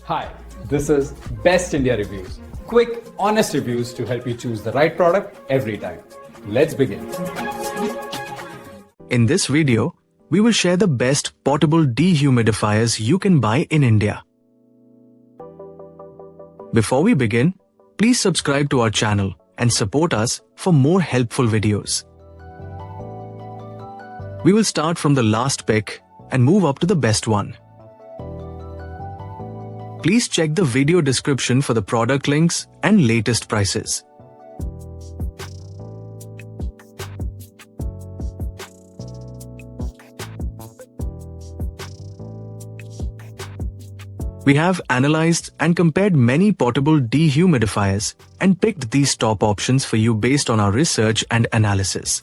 Hi, this is Best India Reviews. Quick, honest reviews to help you choose the right product every time. Let's begin. In this video, we will share the best portable dehumidifiers you can buy in India. Before we begin, please subscribe to our channel and support us for more helpful videos. We will start from the last pick and move up to the best one. Please check the video description for the product links and latest prices. We have analyzed and compared many portable dehumidifiers and picked these top options for you based on our research and analysis.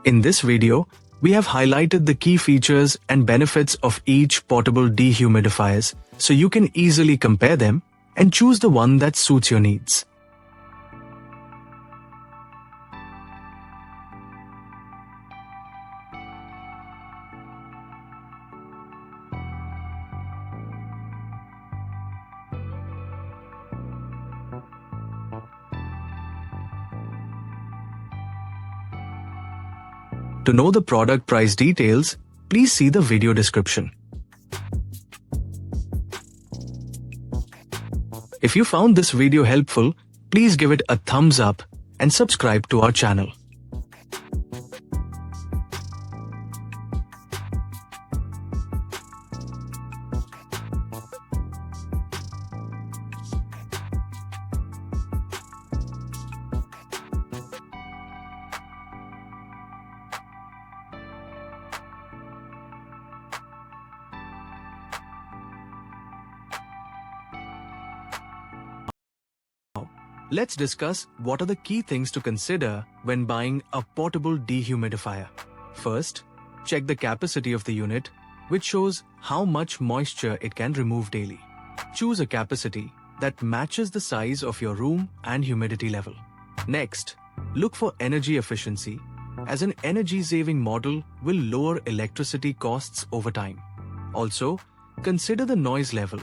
In this video, we have highlighted the key features and benefits of each portable dehumidifiers so you can easily compare them and choose the one that suits your needs. To know the product price details, please see the video description. If you found this video helpful, please give it a thumbs up and subscribe to our channel. Let's discuss what are the key things to consider when buying a portable dehumidifier. First, check the capacity of the unit, which shows how much moisture it can remove daily. Choose a capacity that matches the size of your room and humidity level. Next, look for energy efficiency, as an energy-saving model will lower electricity costs over time. Also, consider the noise level,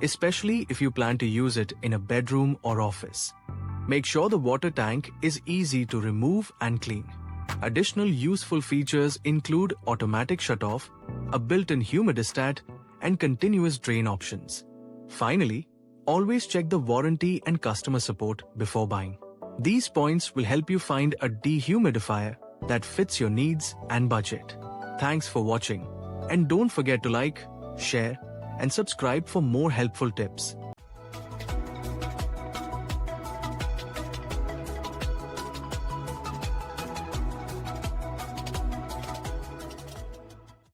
especially if you plan to use it in a bedroom or office. Make sure the water tank is easy to remove and clean. Additional useful features include automatic shutoff, a built-in humidistat, and continuous drain options. Finally, always check the warranty and customer support before buying. These points will help you find a dehumidifier that fits your needs and budget. Thanks for watching, and don't forget to like, share, and subscribe for more helpful tips.